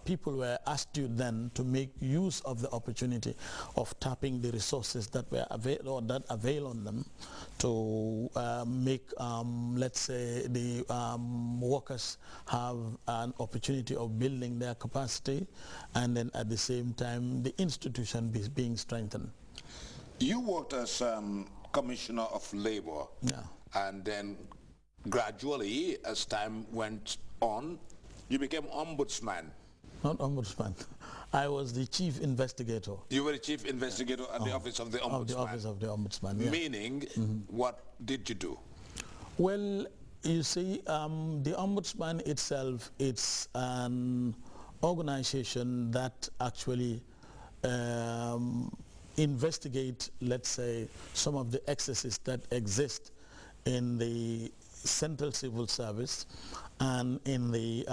people were astute then to make use of the opportunity of tapping the resources that were avail on them to make, let's say, the workers have an opportunity of building their capacity, and then at the same time the institution being strengthened. You worked as Commissioner of Labor, yeah, and then gradually, as time went on, you became Ombudsman. Not ombudsman. I was the chief investigator. You were the chief investigator at the office of the ombudsman. Of the office of the ombudsman. Yeah. Meaning, what did you do? Well, you see, the ombudsman itself, it's an organization that actually investigate, let's say, some of the excesses that exist in the central civil service and in the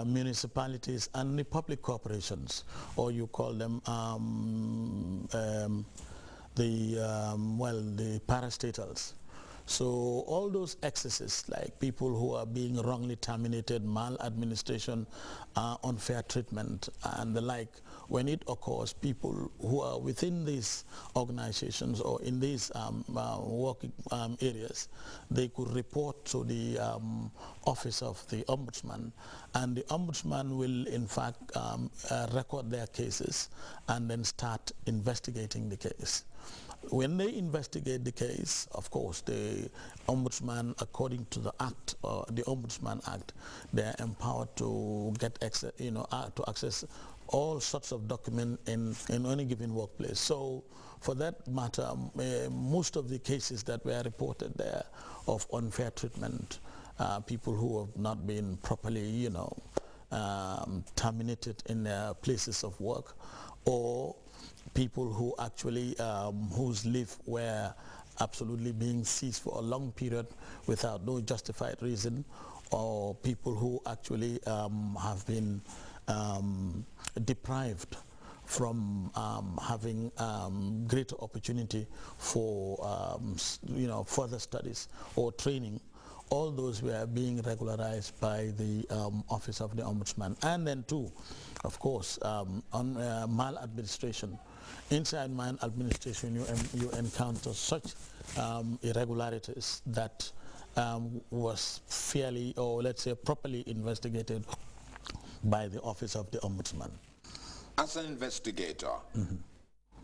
municipalities and the public corporations, or you call them the parastatals. So all those excesses, like people who are being wrongly terminated, maladministration, unfair treatment, and the like, when it occurs, people who are within these organizations or in these working areas, they could report to the office of the ombudsman, and the ombudsman will in fact record their cases and then start investigating the case. When they investigate the case, of course, the ombudsman, according to the Act, the Ombudsman Act, they are empowered to get access, to access all sorts of documents in any given workplace. So, for that matter, most of the cases that were reported there of unfair treatment, people who have not been properly, terminated in their places of work, or people who actually, whose leave were absolutely being seized for a long period without no justified reason, or people who actually have been deprived from having greater opportunity for further studies or training. All those were being regularized by the office of the ombudsman. And then too, of course, on maladministration. Inside maladministration, you encounter such irregularities that was fairly, or let's say properly investigated by the office of the ombudsman. As an investigator,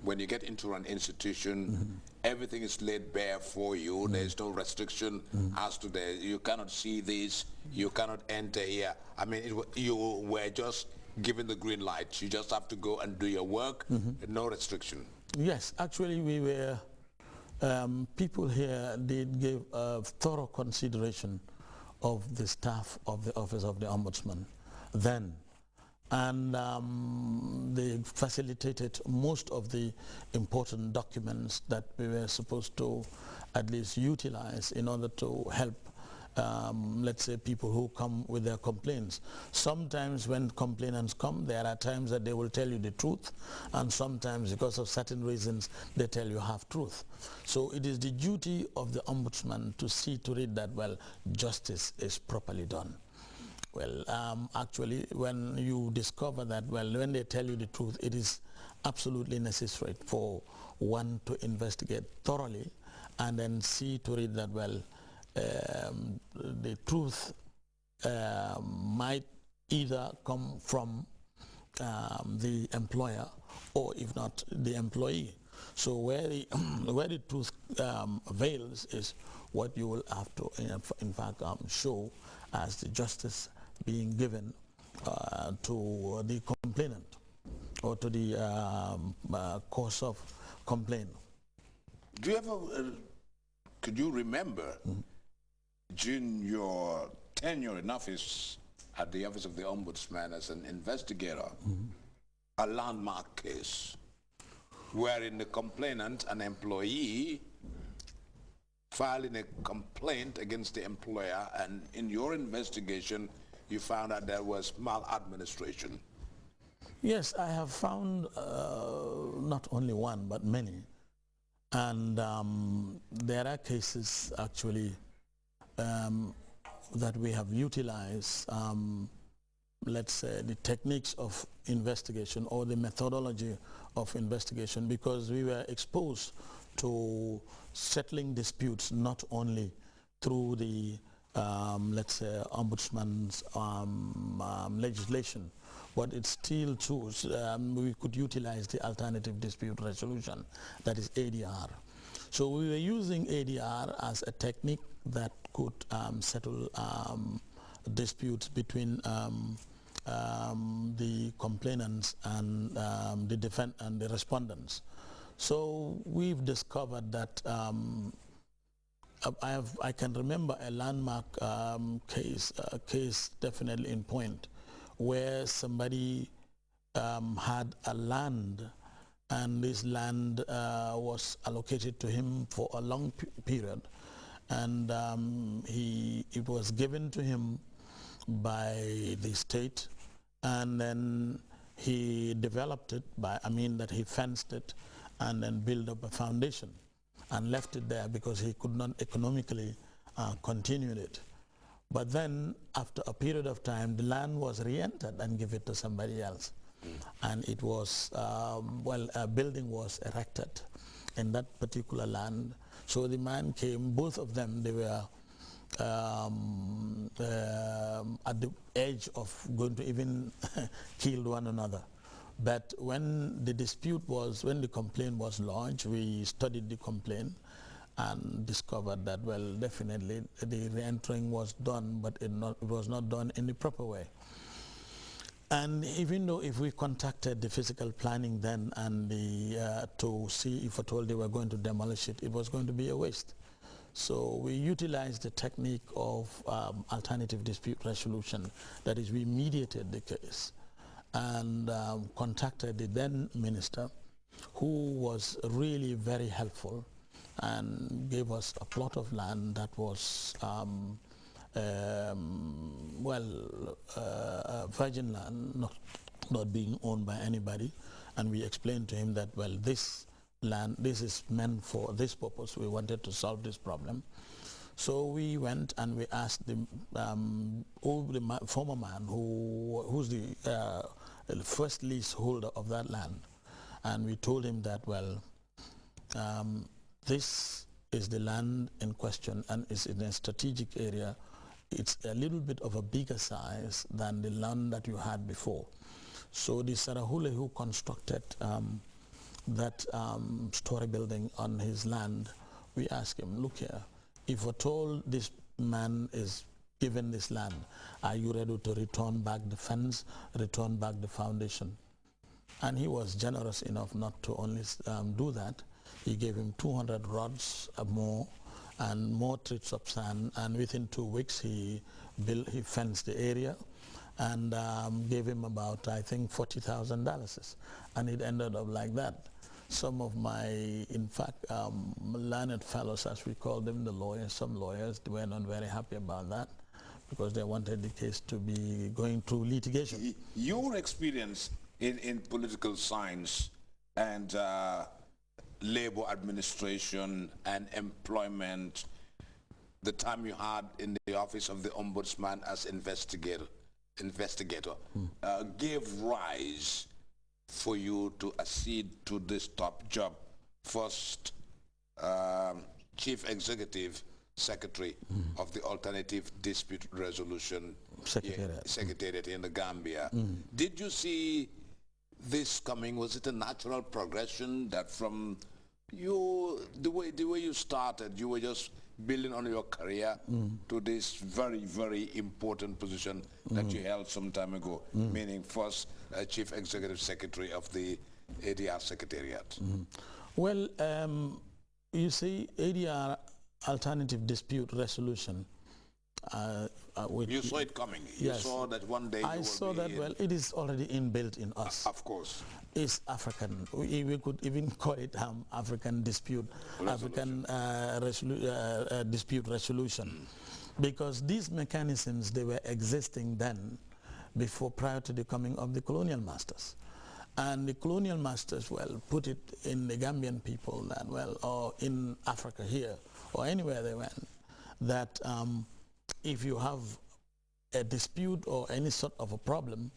when you get into an institution, everything is laid bare for you. There's no restriction as to you cannot see this, you cannot enter here. I mean, you were just given the green light. You just have to go and do your work, no restriction. Yes, actually we were, people here did give a thorough consideration of the staff of the office of the ombudsman then. And they facilitated most of the important documents that we were supposed to at least utilize in order to help, let's say, people who come with their complaints. Sometimes when complainants come, there are times that they will tell you the truth, and sometimes because of certain reasons they tell you half-truth. So it is the duty of the ombudsman to see to it that, well, justice is properly done. Well, actually, when you discover that, well, when they tell you the truth, it is absolutely necessary for one to investigate thoroughly and then see to it that, well, the truth might either come from the employer or, if not, the employee. So where the truth avails is what you will have to, in fact, show as the justice being given to the complainant or to the cause of complaint. Do you ever, could you remember during your tenure in office at the office of the ombudsman as an investigator, a landmark case wherein the complainant, an employee, filing a complaint against the employer, and in your investigation you found out there was maladministration? Yes, I have found not only one but many, and there are cases actually that we have utilized let's say, the techniques of investigation or the methodology of investigation, because we were exposed to settling disputes not only through the, let's say, ombudsman's legislation, but it's still true. We could utilize the alternative dispute resolution, that is ADR. So we were using ADR as a technique that could settle disputes between the complainants and the respondents. So we've discovered that I can remember a landmark case definitely in point, where somebody had a land, and this land was allocated to him for a long period, and it was given to him by the state, and then he developed it that he fenced it and then built up a foundation and left it there because he could not economically continue it. But then after a period of time, the land was re-entered and given to somebody else. And it was, a building was erected in that particular land. So the man came, both of them, they were at the edge of going to even kill one another. But when the complaint was launched, we studied the complaint and discovered that, well, definitely the re-entering was done, but it was not done in the proper way. And even though if we contacted the physical planning then and to see if at all they were going to demolish it, it was going to be a waste. So we utilized the technique of alternative dispute resolution. That is, we mediated the case and contacted the then minister, who was really very helpful and gave us a plot of land that was virgin land, not being owned by anybody. And we explained to him that, well, this land, this is meant for this purpose. We wanted to solve this problem. So we went and we asked the former man who's the first leaseholder of that land. And we told him that, well, this is the land in question and it's in a strategic area. It's a little bit of a bigger size than the land that you had before. So the Sarahule who constructed that story building on his land, we asked him, look here, if at all this man is given this land, are you ready to return back the fence, return back the foundation? And he was generous enough not to only do that. He gave him 200 rods more and more trips of sand, and within 2 weeks he fenced the area and gave him about, I think, $40,000, and it ended up like that. Some of my, in fact, learned fellows, as we call them, the lawyers, some lawyers, they were not very happy about that because they wanted the case to be going through litigation. Your experience in political science and labor administration and employment, the time you had in the office of the ombudsman as investigator, gave rise for you to accede to this top job, first Chief Executive Secretary of the Alternative Dispute Resolution Secretariat in the Gambia. Did you see this coming? Was it a natural progression that from the way you started, you were just building on your career to this very, very important position that you held some time ago, meaning first Chief Executive Secretary of the ADR Secretariat? Well, you see, ADR, Alternative Dispute Resolution, you saw it coming. Yes. You saw that one day I saw that, well, it is already inbuilt in us. Of course. It's African. We could even call it African dispute, dispute resolution. Because these mechanisms, they were existing then, prior to the coming of the colonial masters. And the colonial masters, well, put it in the Gambian people that, well, or in Africa here, or anywhere they went, that if you have a dispute or any sort of a problem